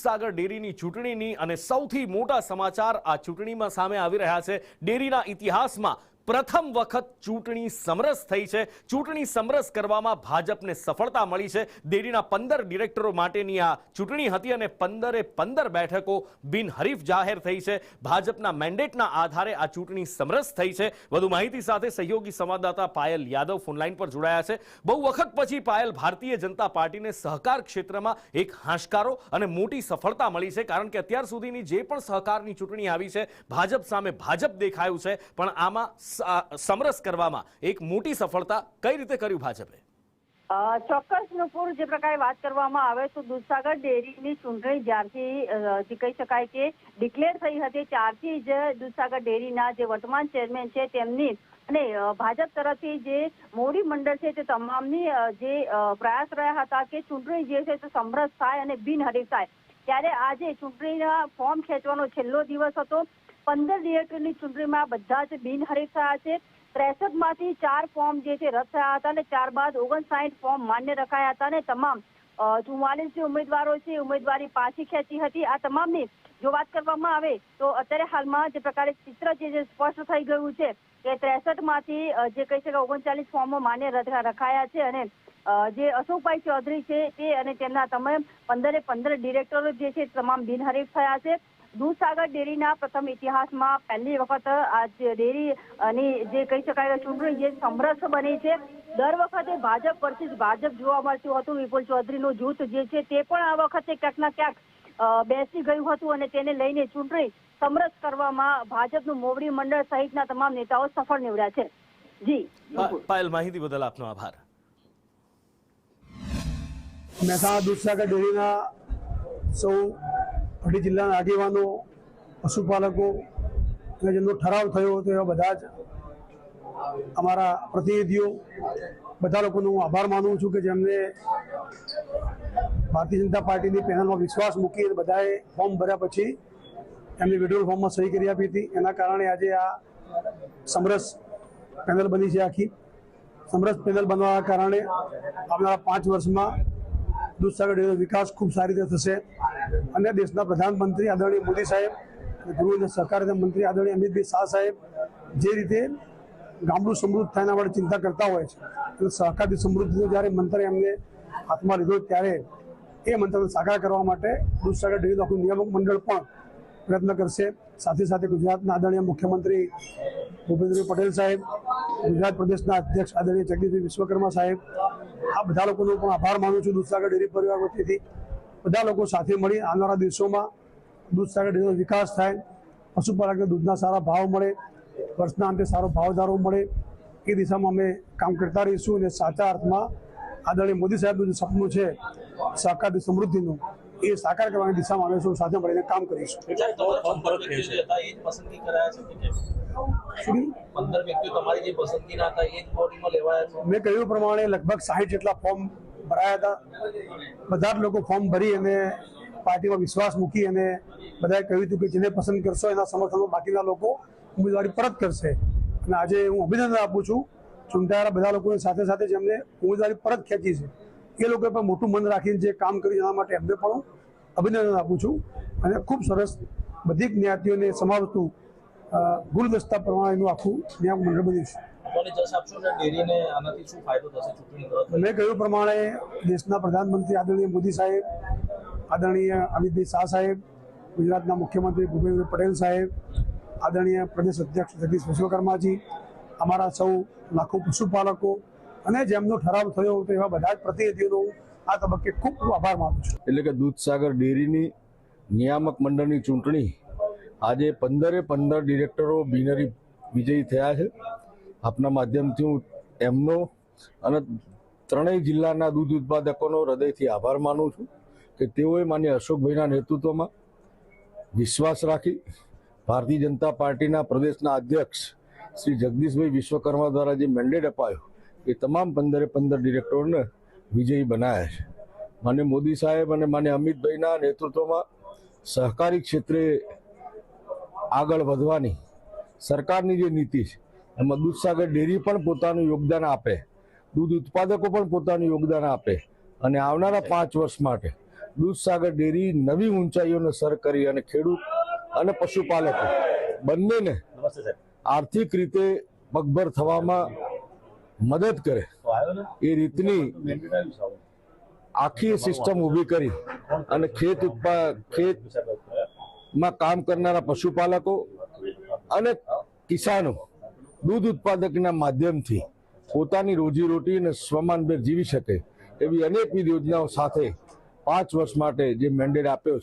દૂધસાગર ડેરીની ચૂંટણીની અને સૌથી મોટા સમાચાર આ ચૂંટણીમાં સામે આવી રહ્યા છે। ડેરીના ઇતિહાસમાં પ્રથમ વખત ચૂંટણી સમરસ થઈ છે। ચૂંટણી સમરસ કરવામાં ભાજપને સફળતા મળી છે। ડેરીના 15 ડિરેક્ટરો માટેની આ ચૂંટણી હતી અને 15 બેઠકો બિનહરીફ જાહેર થઈ છે। ભાજપના મેન્ડેટના આધારે આ ચૂંટણી સમરસ થઈ છે। વધુ માહિતી સાથે સહયોગી સંવાદદાતા પાયલ યાદવ ફોનલાઈન પર જોડાયા છે। બહુ વખત પછી પાયલ, ભારતીય જનતા પાર્ટીને સહકાર ક્ષેત્રમાં એક હાશકારો અને મોટી સફળતા મળી છે, કારણ કે અત્યાર સુધીની જે પણ સહકારની ચૂંટણી આવી છે ભાજપ સામે ભાજપ દેખાયું છે, પણ આમાં સમરસ કરવામાં એક મોટી સફળતા કઈ રીતે કર્યું ભાજપે? ચોક્કસ નુપુર, જે પ્રકારે વાત કરવામાં આવે તો દૂધસાગર ડેરીની ચૂંટણી જ્યારથી કહી શકાય કે ડિક્લેર થઈ હતી ત્યારથી જ દૂધસાગર ડેરીના જે વર્તમાન ચેરમેન છે તેમની અને ભાજપ તરફથી જે મોવડી મંડળ છે તે તમામની જે પ્રયાસ રહ્યા હતા કે ચૂંટણી જે છે તે સમરસ થાય અને બિનહરીફ થાય। ત્યારે આજે ચૂંટણીના ફોર્મ ખેંચવાનો છેલ્લો દિવસ હતો। 15 ડિરેક્ટરની ચૂંટણીમાં બધા જ બિનહરીફ થયા છે। 63 માંથી 4 ફોર્મ જે છે રદ થયા હતા અને ત્યારબાદ 59 ફોર્મ માન્ય રખાયા હતા અને તમામ 44 જે ઉમેદવારો છે ઉમેદવારી પાછી ખેંચી હતી। આ તમામની જો વાત કરવામાં આવે તો અત્યારે હાલમાં જે પ્રકારે ચિત્ર જે સ્પષ્ટ થઈ ગયું છે કે 63 માંથી જે કહી શકાય 39 ફોર્મો માન્ય રખાયા છે અને જે અશોકભાઈ ચૌધરી છે તે અને તેમના તમામ 15 ડિરેક્ટરો જે છે તમામ બિનહરીફ થયા છે। દૂધસાગર ડેરીના પ્રથમ ઇતિહાસમાં પહેલી વખત આ ડેરીની જે કહી શકાય ચૂંટણી જે સમરસ બની છે। દર વખતે ભાજપ વર્સિસ ભાજપ જોવા મળતું હતું। વિપુલ ચૌધરીનું જૂથ જે છે તે પણ આ વખતે ક્યાંકના ક્યાંક બેસી ગયું હતું અને તેને લઈને ચૂંટણી સમરસ કરવામાં ભાજપનું મોવડી મંડળ સહિતના તમામ નેતાઓ સફળ નીવડ્યા છે। જી પાયલ, માહિતી બદલ આપનો આભાર। મહેસાણા દૂધસાગર ડેરીના સૌ અઢી જિલ્લાના આગેવાનો, પશુપાલકો અને જેમનો ઠરાવ થયો હતો એવા બધા જ અમારા પ્રતિનિધિઓ, બધા લોકોનો હું આભાર માનું છું કે જેમને ભારતીય જનતા પાર્ટીની પેનલમાં વિશ્વાસ મૂકી બધાએ ફોર્મ ભર્યા પછી એમની વિડ્રોલ ફોર્મમાં સહી કરી આપી હતી। એના કારણે આજે આ સમરસ પેનલ બની છે। આખી સમરસ પેનલ બનવાના કારણે આવનારા 5 વર્ષમાં દૂધસાગર ડેરીનો વિકાસ ખૂબ સારી રીતે થશે અને દેશના પ્રધાનમંત્રી આદરણીય મોદી સાહેબ અને ગૃહ અને સહકારિતા મંત્રી આદરણીય અમિતભાઈ શાહ સાહેબ જે રીતે ગામડું સમૃદ્ધ થાય એના માટે ચિંતા કરતા હોય છે, એટલે સહકારી સમૃદ્ધિનો જ્યારે મંત્ર એમને હાથમાં લીધો ત્યારે એ મંત્રને સાકાર કરવા માટે દૂધસાગર ડેરીનું આખું નિયામક મંડળ પણ પ્રયત્ન કરશે। સાથે સાથે ગુજરાતના આદરણીય મુખ્યમંત્રી ભૂપેન્દ્રભાઈ પટેલ સાહેબ, ગુજરાત પ્રદેશના અધ્યક્ષ આદરણીય જગદીશભાઈ વિશ્વકર્મા સાહેબ, આ બધા લોકોનો પણ આભાર માનું છું દૂધસાગર ડેરી પરિવાર વતીથી। બધા લોકો સાથે મળી આવનારા દિવસોમાં દૂધસાગર ડેરીનો વિકાસ થાય, પશુપાલકને દૂધના સારા ભાવ મળે, વર્ષના અંતે સારો ભાવધારો મળે, એ દિશામાં અમે કામ કરતા રહીશું અને સાચા અર્થમાં આદરણીય મોદી સાહેબનું જે સપનું છે સહકારની સમૃદ્ધિનું એ સાકાર કરવાની દિશામાં અમે સૌ સાથે મળીને કામ કરીશું। મેં કહ્યું પ્રમાણે લગભગ 60 જેટલા ફોર્મ ભરાયા હતા। બધા જ લોકો ફોર્મ ભરી અને પાર્ટીમાં વિશ્વાસ મૂકી અને બધાએ કહ્યું હતું કે જેને પસંદ કરશો એના સમર્થનમાં બાકીના લોકો ઉમેદવારી પરત કરશે અને આજે હું અભિનંદન આપું છું ચૂંટાયેલા બધા લોકોની સાથે સાથે જેમને ઉમેદવારી પરત ખેંચી છે એ લોકોએ પણ મોટું મન રાખીને જે કામ કર્યું એના માટે એમને પણ અભિનંદન આપું છું અને ખૂબ સરસ બધી જ્ઞાતિઓને સમાવતું ગુલદસ્તા પ્રમાણેનું આખું નિયામક મંડળ બન્યું છે। મેં કહ્યું પ્રમાણે દેશના પ્રધાનમંત્રી આદરણીય મોદી સાહેબ, આદરણીય અમિતભાઈ શાહ સાહેબ, ગુજરાતના મુખ્યમંત્રી ભૂપેન્દ્રભાઈ પટેલ સાહેબ, આદરણીય પ્રદેશ અધ્યક્ષ જગદીશ વિશ્વકર્માજી, અમારા સૌ લાખો પશુપાલકો અને જેમનો ઠરાવ થયો હતો એવા બધા જ પ્રતિનિધિઓનો આ તબક્કે ખૂબ ખૂબ આભાર માનું છું। એટલે કે દૂધસાગર ડેરીની નિયામક મંડળની ચૂંટણી આજે 15 ડિરેક્ટરો બિનહરીફ વિજયી થયા છે। આપના માધ્યમથી હું એમનો અને ત્રણેય જિલ્લાના દૂધ ઉત્પાદકોનો હૃદયથી આભાર માનું છું કે તેઓએ માન્ય અશોકભાઈના નેતૃત્વમાં વિશ્વાસ રાખી ભારતીય જનતા પાર્ટીના પ્રદેશના અધ્યક્ષ શ્રી જગદીશભાઈ વિશ્વકર્મા દ્વારા જે મેન્ડેટ અપાયો એ તમામ 15 ડિરેક્ટરોને વિજયી બનાવ્યા છે। માન્ય મોદી સાહેબ અને માન્ય અમિતભાઈના નેતૃત્વમાં સહકારી ક્ષેત્રે આગળ વધવાની સરકારની જે નીતિ છે એમાં દૂધસાગર ડેરી પણ પોતાનું યોગદાન આપે, દૂધ ઉત્પાદકો પણ પોતાનું યોગદાન આપે અને આવનારા 5 વર્ષ માટે દૂધસાગર ડેરી નવી ઊંચાઈઓને સર કરી અને ખેડૂત અને પશુપાલકો બંનેને આર્થિક રીતે પગભર થવામાં મદદ કરે એ રીતની આખી સિસ્ટમ ઊભી કરી અને ખેતમાં કામ કરનારા પશુપાલકો અને કિસાનો દૂધ ઉત્પાદકના માધ્યમથી પોતાની રોજીરોટી અને સ્વમાનભેર જીવી શકે એવી અનેકવિધ યોજનાઓ સાથે 5 વર્ષ માટે જે મેન્ડેટ આપ્યો છે